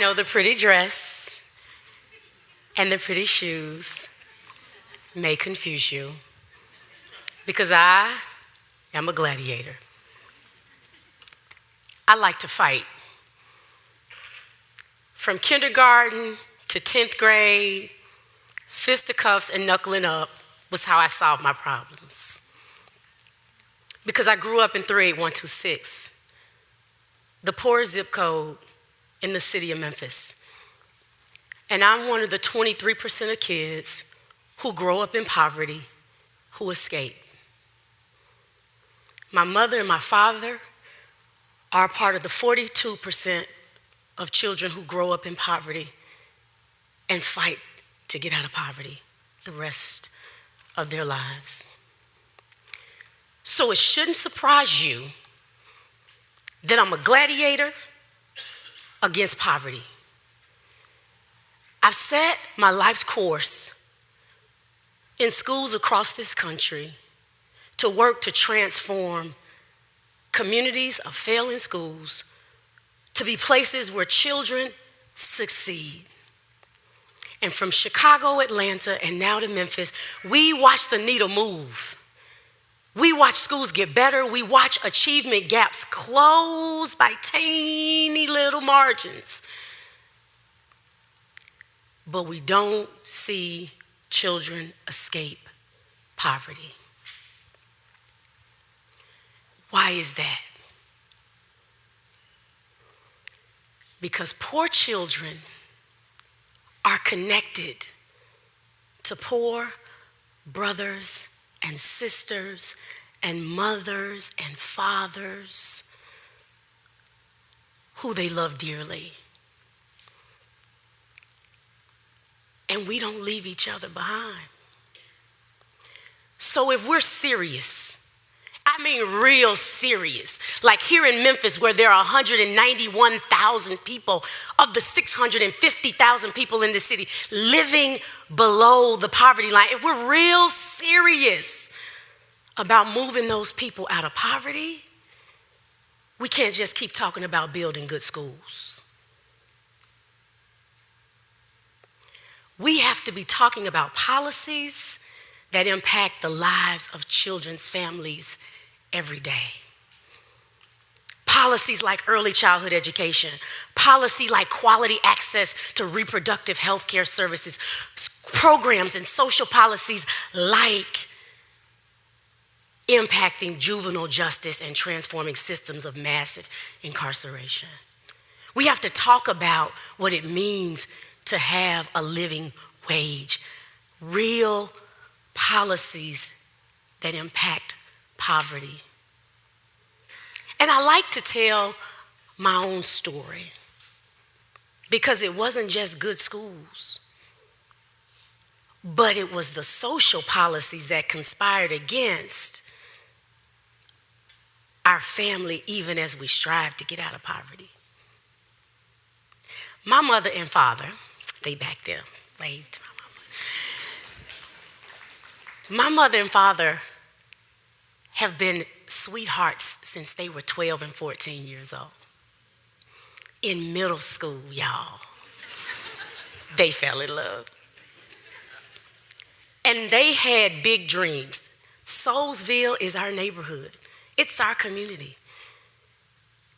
know the pretty dress and the pretty shoes may confuse you because I am a gladiator. I like to fight. From kindergarten to 10th grade, fisticuffs and knuckling up was how I solved my problems. Because I grew up in 38126, the poorest zip code in the city of Memphis. And I'm one of the 23% of kids who grow up in poverty, who escape. My mother and my father are part of the 42% of children who grow up in poverty and fight to get out of poverty the rest of their lives. So it shouldn't surprise you that I'm a gladiator against poverty. I've set my life's course in schools across this country to work to transform communities of failing schools to be places where children succeed. And from Chicago, Atlanta, and now to Memphis, we watch the needle move. We watch schools get better. We watch achievement gaps close by tiny little margins. But we don't see children escape poverty. Why is that? Because poor children are connected to poor brothers and sisters and mothers and fathers who they love dearly. And we don't leave each other behind. So if we're serious, I mean real serious, like here in Memphis where there are 191,000 people of the 650,000 people in the city living below the poverty line, if we're real serious about moving those people out of poverty, we can't just keep talking about building good schools. We have to be talking about policies that impact the lives of children's families every day. Policies like early childhood education, policy like quality access to reproductive health care services, programs and social policies like impacting juvenile justice and transforming systems of massive incarceration. We have to talk about what it means to have a living wage, real policies that impact poverty. And I like to tell my own story because it wasn't just good schools, but it was the social policies that conspired against our family even as we strive to get out of poverty. My mother and father, they back there, waved to my mama. My mother and father have been sweethearts since they were 12 and 14 years old. In middle school, y'all, they fell in love. And they had big dreams. Soulsville is our neighborhood. It's our community.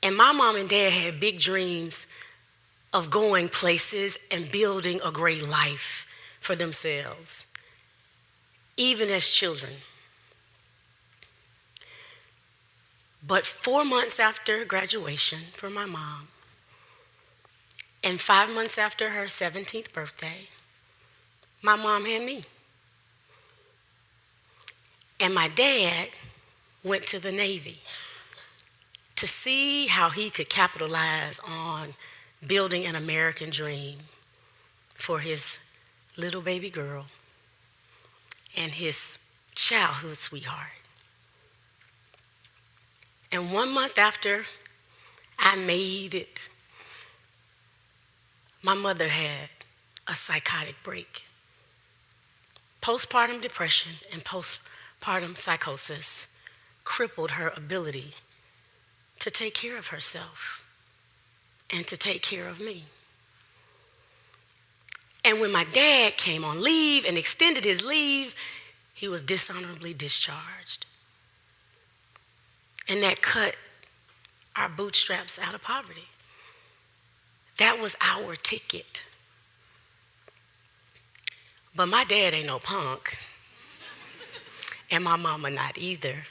And my mom and dad had big dreams of going places and building a great life for themselves, even as children. But 4 months after graduation for my mom, and 5 months after her 17th birthday, my mom had me. And my dad went to the Navy to see how he could capitalize on building an American dream for his little baby girl and his childhood sweetheart. And 1 month after I made it, my mother had a psychotic break. Postpartum depression and postpartum psychosis crippled her ability to take care of herself and to take care of me. And when my dad came on leave and extended his leave, he was dishonorably discharged. And that cut our bootstraps out of poverty. That was our ticket. But my dad ain't no punk. And my mama not either.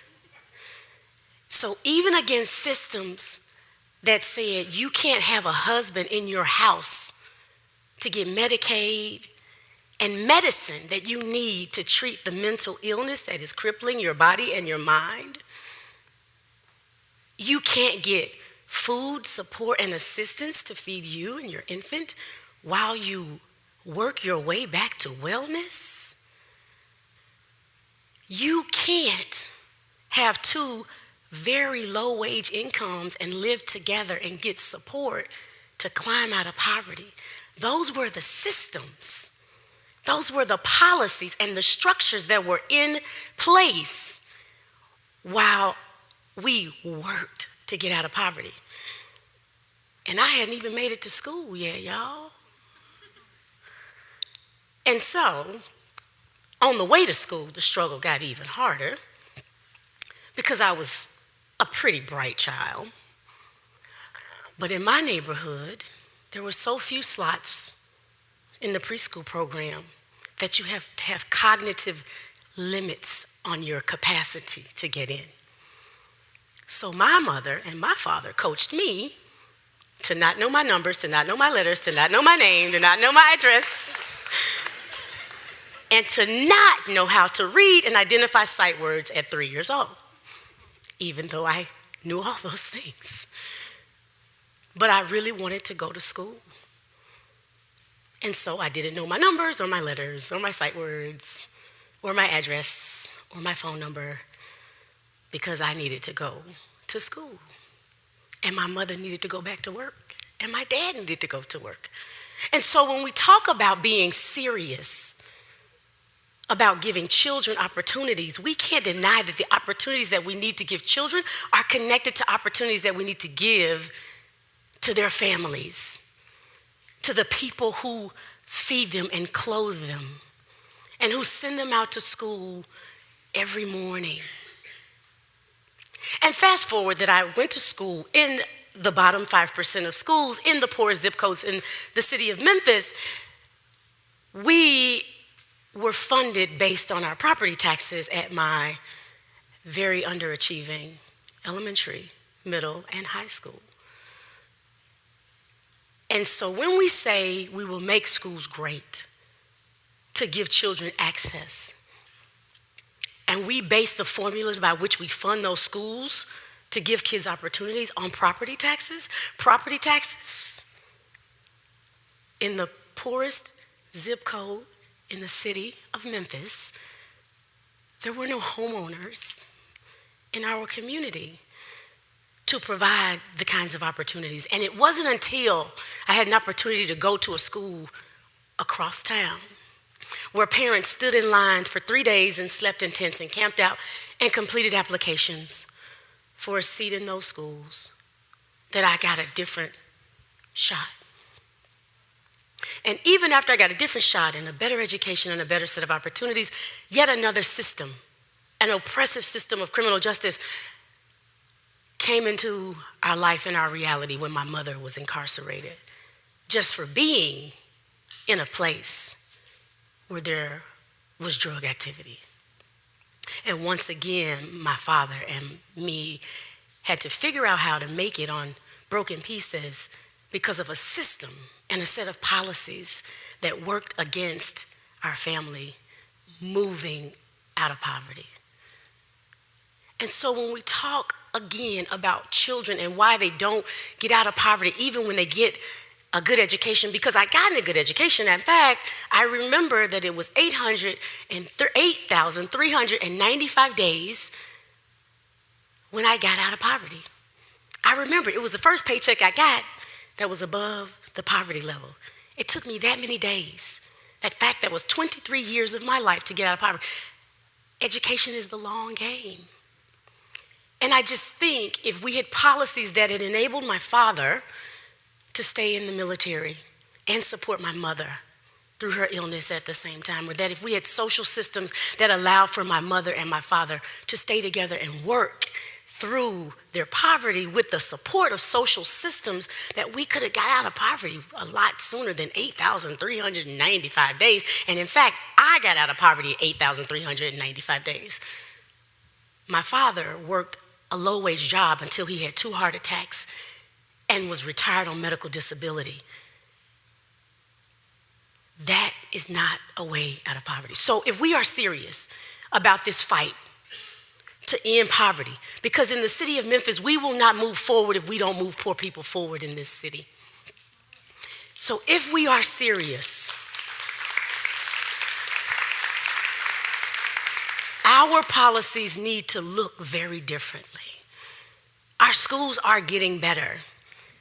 So even against systems that said you can't have a husband in your house to get Medicaid and medicine that you need to treat the mental illness that is crippling your body and your mind, you can't get food, support, and assistance to feed you and your infant while you work your way back to wellness. You can't have two very low wage incomes and live together and get support to climb out of poverty. Those were the systems. Those were the policies and the structures that were in place while we worked to get out of poverty. And I hadn't even made it to school yet, y'all. And so, on the way to school, the struggle got even harder because I was a pretty bright child. But in my neighborhood, there were so few slots in the preschool program that you have to have cognitive limits on your capacity to get in. So my mother and my father coached me to not know my numbers, to not know my letters, to not know my name, to not know my address, and to not know how to read and identify sight words at 3 years old, even though I knew all those things. But I really wanted to go to school. And so I didn't know my numbers or my letters or my sight words or my address or my phone number because I needed to go to school. And my mother needed to go back to work. And my dad needed to go to work. And so when we talk about being serious about giving children opportunities, we can't deny that the opportunities that we need to give children are connected to opportunities that we need to give to their families, to the people who feed them and clothe them, and who send them out to school every morning. And fast forward that I went to school in the bottom 5% of schools in the poorest zip codes in the city of Memphis. We were funded based on our property taxes at my very underachieving elementary, middle, and high school. And so when we say we will make schools great to give children access, and we base the formulas by which we fund those schools to give kids opportunities on property taxes in the poorest zip code in the city of Memphis, there were no homeowners in our community to provide the kinds of opportunities. And it wasn't until I had an opportunity to go to a school across town where parents stood in lines for 3 days and slept in tents and camped out and completed applications for a seat in those schools that I got a different shot. And even after I got a different shot and a better education and a better set of opportunities, yet another system, an oppressive system of criminal justice, came into our life and our reality when my mother was incarcerated, just for being in a place where there was drug activity. And once again, my father and me had to figure out how to make it on broken pieces because of a system and a set of policies that worked against our family moving out of poverty. And so when we talk again about children and why they don't get out of poverty even when they get a good education, because I got a good education. In fact, I remember that it was 8,395 days when I got out of poverty. I remember it was the first paycheck I got that was above the poverty level. It took me that many days. That fact, that was 23 years of my life to get out of poverty. Education is the long game. And I just think if we had policies that had enabled my father to stay in the military and support my mother through her illness at the same time, or that if we had social systems that allowed for my mother and my father to stay together and work through their poverty with the support of social systems, that we could have got out of poverty a lot sooner than 8,395 days. And in fact, I got out of poverty 8,395 days. My father worked a low-wage job until he had 2 heart attacks and was retired on medical disability. That is not a way out of poverty. So if we are serious about this fight to end poverty, because in the city of Memphis, we will not move forward if we don't move poor people forward in this city. So if we are serious, our policies need to look very differently. Our schools are getting better.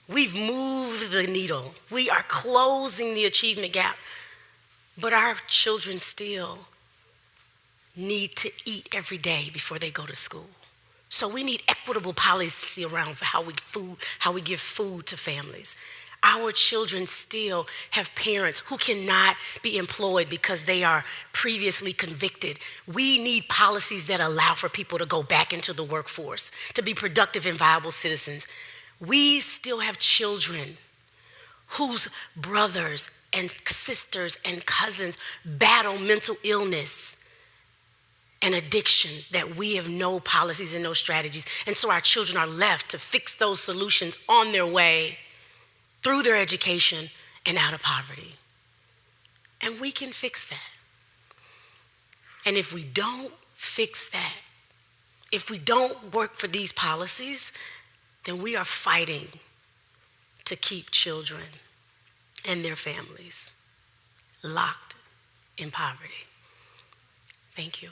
We've moved the needle. We are closing the achievement gap. But our children still need to eat every day before they go to school. So we need equitable policy around for how we give food to families. Our children still have parents who cannot be employed because they are previously convicted. We need policies that allow for people to go back into the workforce, to be productive and viable citizens. We still have children whose brothers and sisters and cousins battle mental illness and addictions, that we have no policies and no strategies. And so our children are left to fix those solutions on their way through their education and out of poverty. And we can fix that. And if we don't fix that, if we don't work for these policies, then we are fighting to keep children and their families locked in poverty. Thank you.